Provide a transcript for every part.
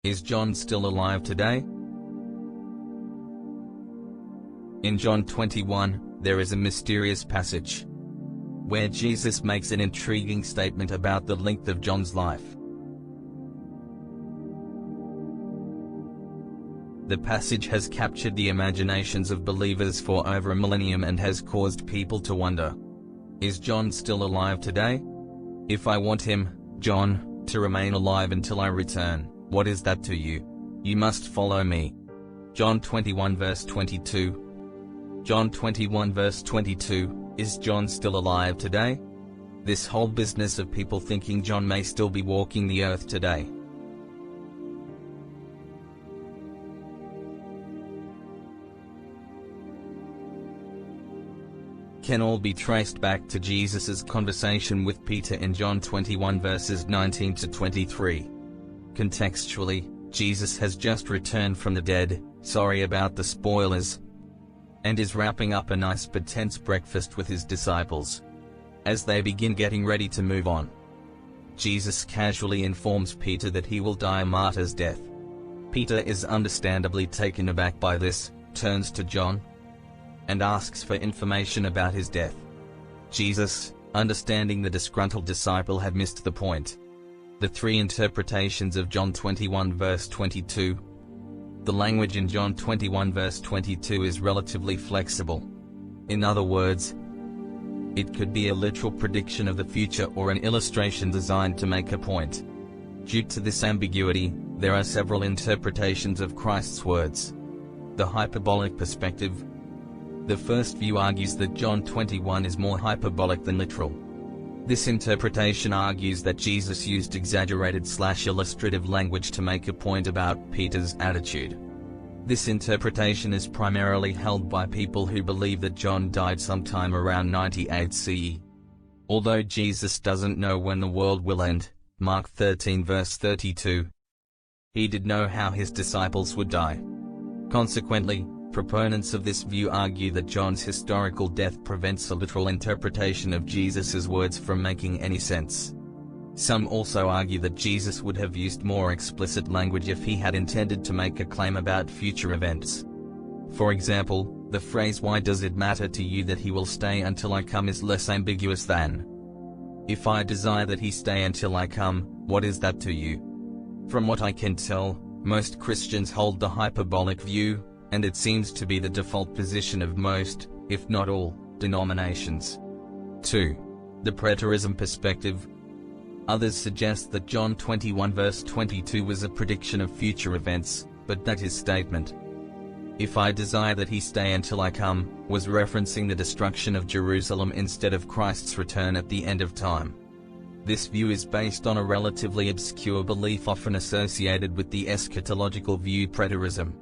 Is John still alive today? In John 21, there is a mysterious passage where Jesus makes an intriguing statement about the length of John's life. The passage has captured the imaginations of believers for over a millennium and has caused people to wonder, is John still alive today? If I want him, John, to remain alive until I return, what is that to you? You must follow me. John 21 verse 22. John 21 verse 22, is John still alive today? This whole business of people thinking John may still be walking the earth today can all be traced back to Jesus' conversation with Peter in John 21 verses 19 to 23. Contextually, Jesus has just returned from the dead, sorry about the spoilers, and is wrapping up a nice but tense breakfast with his disciples. As they begin getting ready to move on, Jesus casually informs Peter that he will die a martyr's death. Peter is understandably taken aback by this, turns to John, and asks for information about his death. Jesus, understanding the disgruntled disciple had missed the point. The three interpretations of John 21 verse 22. The language in John 21 verse 22 is relatively flexible. In other words, it could be a literal prediction of the future or an illustration designed to make a point. Due to this ambiguity, there are several interpretations of Christ's words. The hyperbolic perspective. The first view argues that John 21 is more hyperbolic than literal. This interpretation argues that Jesus used exaggerated/illustrative language to make a point about Peter's attitude. This interpretation is primarily held by people who believe that John died sometime around 98 CE. Although Jesus doesn't know when the world will end, Mark 13 verse 32, he did know how his disciples would die. Consequently, proponents of this view argue that John's historical death prevents a literal interpretation of Jesus' words from making any sense. Some also argue that Jesus would have used more explicit language if he had intended to make a claim about future events. For example, the phrase "Why does it matter to you that he will stay until I come" is less ambiguous than "If I desire that he stay until I come, what is that to you?" From what I can tell, most Christians hold the hyperbolic view, and it seems to be the default position of most, if not all, denominations. 2. The preterism perspective. Others suggest that John 21 verse 22 was a prediction of future events, but that his statement, "If I desire that he stay until I come," was referencing the destruction of Jerusalem instead of Christ's return at the end of time. This view is based on a relatively obscure belief often associated with the eschatological view, preterism.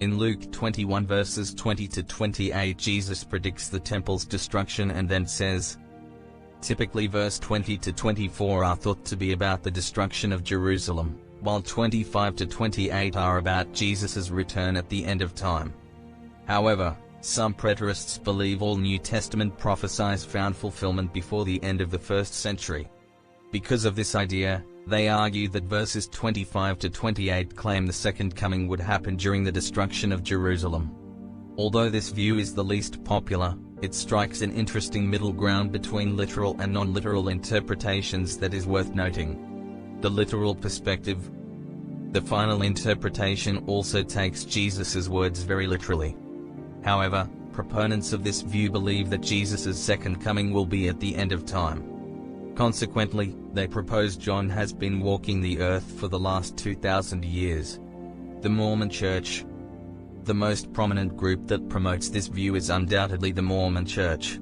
In Luke 21 verses 20 to 28, Jesus predicts the temple's destruction and then says, typically verse 20 to 24 are thought to be about the destruction of Jerusalem, while 25 to 28 are about Jesus' return at the end of time. However, some preterists believe all New Testament prophecies found fulfillment before the end of the 1st century. Because of this idea, they argue that verses 25 to 28 claim the second coming would happen during the destruction of Jerusalem. Although this view is the least popular, it strikes an interesting middle ground between literal and non-literal interpretations that is worth noting. The literal perspective. The final interpretation also takes Jesus' words very literally. However, proponents of this view believe that Jesus' second coming will be at the end of time. Consequently, they propose John has been walking the earth for the last 2,000 years. The Mormon Church. The most prominent group that promotes this view is undoubtedly the Mormon Church.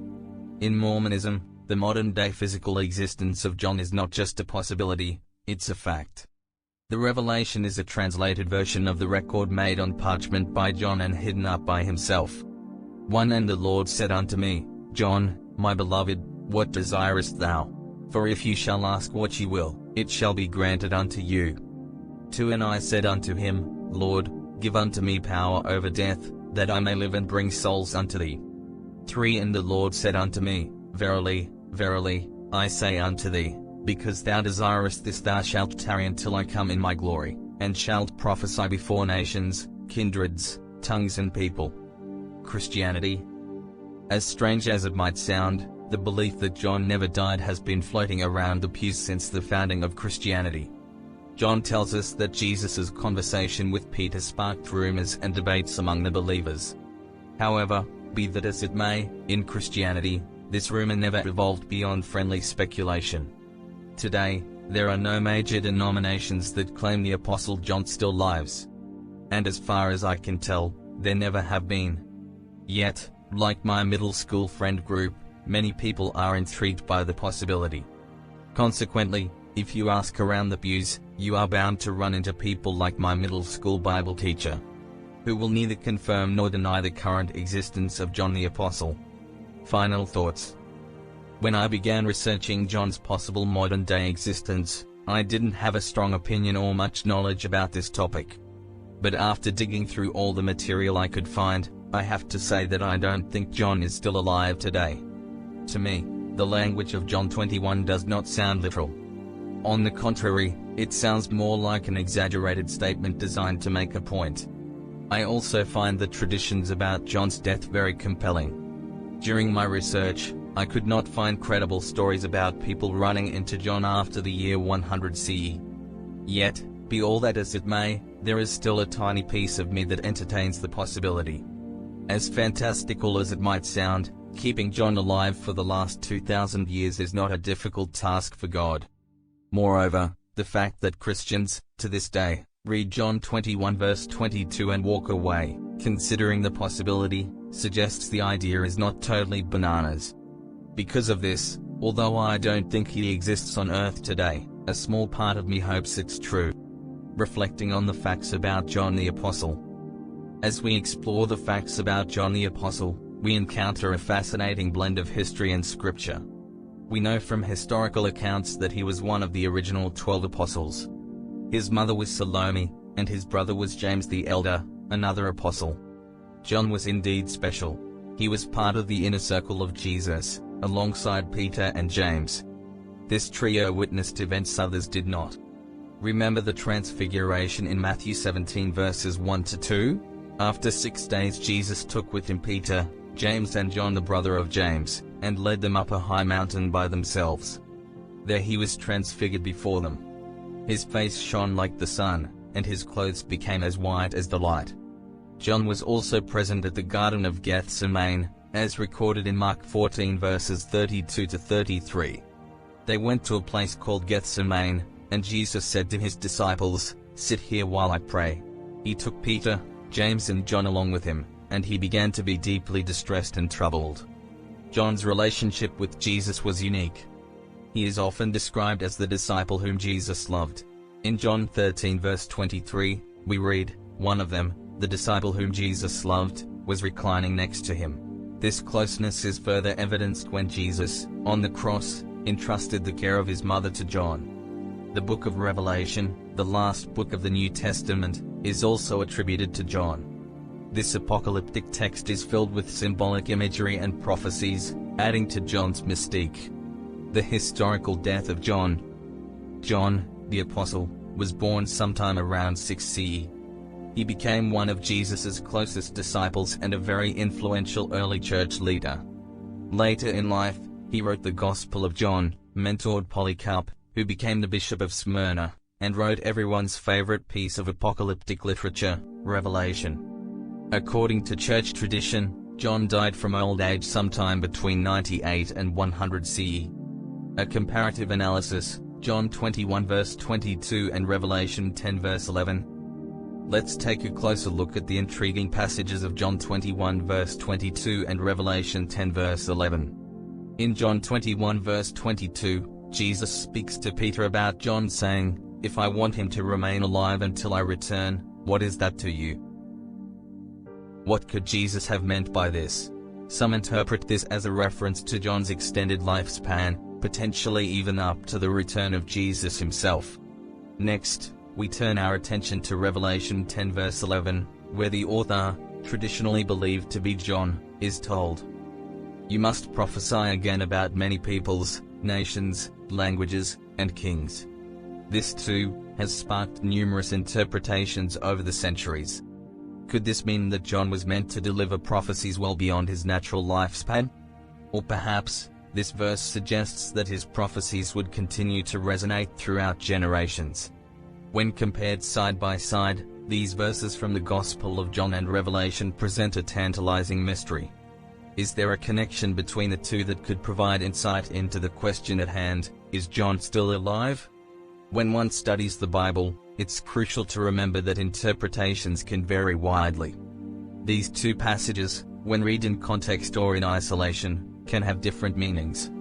In Mormonism, the modern-day physical existence of John is not just a possibility, it's a fact. The revelation is a translated version of the record made on parchment by John and hidden up by himself. 1 And the Lord said unto me, John, my beloved, what desirest thou? For if you shall ask what ye will, it shall be granted unto you. 2 And I said unto him, Lord, give unto me power over death, that I may live and bring souls unto thee. 3 And the Lord said unto me, Verily, verily, I say unto thee, because thou desirest this thou shalt tarry until I come in my glory. and shalt prophesy before nations, kindreds, tongues and people. Christianity. As strange as it might sound, the belief that John never died has been floating around the pews since the founding of Christianity. John tells us that Jesus' conversation with Peter sparked rumors and debates among the believers. However, be that as it may, in Christianity, this rumor never evolved beyond friendly speculation. Today, there are no major denominations that claim the Apostle John still lives. And as far as I can tell, there never have been. Yet, like my middle school friend group, many people are intrigued by the possibility. Consequently, if you ask around the pews, you are bound to run into people like my middle school Bible teacher, who will neither confirm nor deny the current existence of John the Apostle. Final thoughts. When I began researching John's possible modern-day existence, I didn't have a strong opinion or much knowledge about this topic. But after digging through all the material I could find, I have to say that I don't think John is still alive today. To me, the language of John 21 does not sound literal. On the contrary, it sounds more like an exaggerated statement designed to make a point. I also find the traditions about John's death very compelling. During my research, I could not find credible stories about people running into John after the year 100 CE. Yet, be all that as it may, there is still a tiny piece of me that entertains the possibility. As fantastical as it might sound, keeping John alive for the last 2,000 years is not a difficult task for God. Moreover, the fact that Christians, to this day, read John 21 verse 22 and walk away, considering the possibility, suggests the idea is not totally bananas. Because of this, although I don't think he exists on earth today, a small part of me hopes it's true. Reflecting on the facts about John the Apostle. As we explore the facts about John the Apostle, we encounter a fascinating blend of history and scripture. We know from historical accounts that he was one of the original 12 apostles. His mother was Salome, and his brother was James the Elder, another apostle. John was indeed special. He was part of the inner circle of Jesus, alongside Peter and James. This trio witnessed events others did not. Remember the transfiguration in Matthew 17 verses 1 to 2? After 6 days Jesus took with him Peter, James and John the brother of James, and led them up a high mountain by themselves. There he was transfigured before them. His face shone like the sun, and his clothes became as white as the light. John was also present at the Garden of Gethsemane, as recorded in Mark 14 verses 32 to 33. They went to a place called Gethsemane, and Jesus said to his disciples, "Sit here while I pray." He took Peter, James and John along with him, and he began to be deeply distressed and troubled. John's relationship with Jesus was unique. He is often described as the disciple whom Jesus loved. In John 13 verse 23, we read, "One of them, the disciple whom Jesus loved, was reclining next to him." This closeness is further evidenced when Jesus, on the cross, entrusted the care of his mother to John. The book of Revelation, the last book of the New Testament, is also attributed to John. This apocalyptic text is filled with symbolic imagery and prophecies, adding to John's mystique. The historical death of John. John, the Apostle, was born sometime around 6 CE. He became one of Jesus' closest disciples and a very influential early church leader. Later in life, he wrote the Gospel of John, mentored Polycarp, who became the Bishop of Smyrna, and wrote everyone's favorite piece of apocalyptic literature, Revelation. According to church tradition, John died from old age sometime between 98 and 100 CE. A comparative analysis, John 21 verse 22 and Revelation 10 verse 11. Let's take a closer look at the intriguing passages of John 21 verse 22 and Revelation 10 verse 11. In John 21 verse 22, Jesus speaks to Peter about John saying, "If I want him to remain alive until I return, what is that to you?" What could Jesus have meant by this? Some interpret this as a reference to John's extended lifespan, potentially even up to the return of Jesus himself. Next, we turn our attention to Revelation 10 verse 11, where the author, traditionally believed to be John, is told, "You must prophesy again about many peoples, nations, languages, and kings." This too has sparked numerous interpretations over the centuries. Could this mean that John was meant to deliver prophecies well beyond his natural lifespan? Or perhaps, this verse suggests that his prophecies would continue to resonate throughout generations. When compared side by side, these verses from the Gospel of John and Revelation present a tantalizing mystery. Is there a connection between the two that could provide insight into the question at hand: is John still alive? When one studies the Bible, it's crucial to remember that interpretations can vary widely. These two passages, when read in context or in isolation, can have different meanings.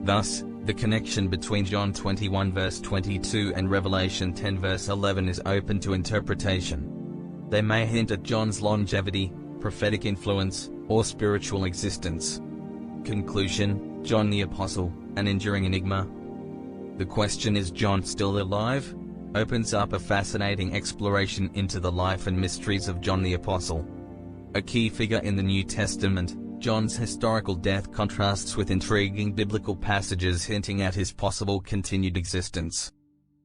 Thus, the connection between John 21 verse 22 and Revelation 10 verse 11 is open to interpretation. They may hint at John's longevity, prophetic influence, or spiritual existence. Conclusion: John the Apostle, an enduring enigma. The question, is John still alive, opens up a fascinating exploration into the life and mysteries of John the Apostle. A key figure in the New Testament, John's historical death contrasts with intriguing biblical passages hinting at his possible continued existence.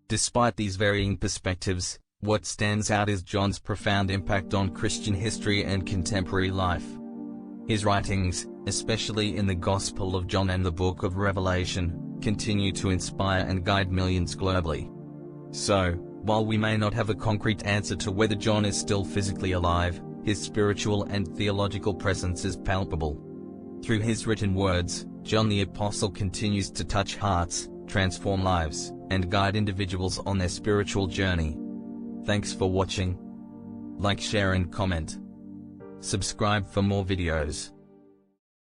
Despite these varying perspectives, what stands out is John's profound impact on Christian history and contemporary life. His writings, especially in the Gospel of John and the Book of Revelation, continue to inspire and guide millions globally. So, while we may not have a concrete answer to whether John is still physically alive, his spiritual and theological presence is palpable. Through his written words, John the Apostle continues to touch hearts, transform lives, and guide individuals on their spiritual journey. Thanks for watching. Like, share and comment. Subscribe for more videos.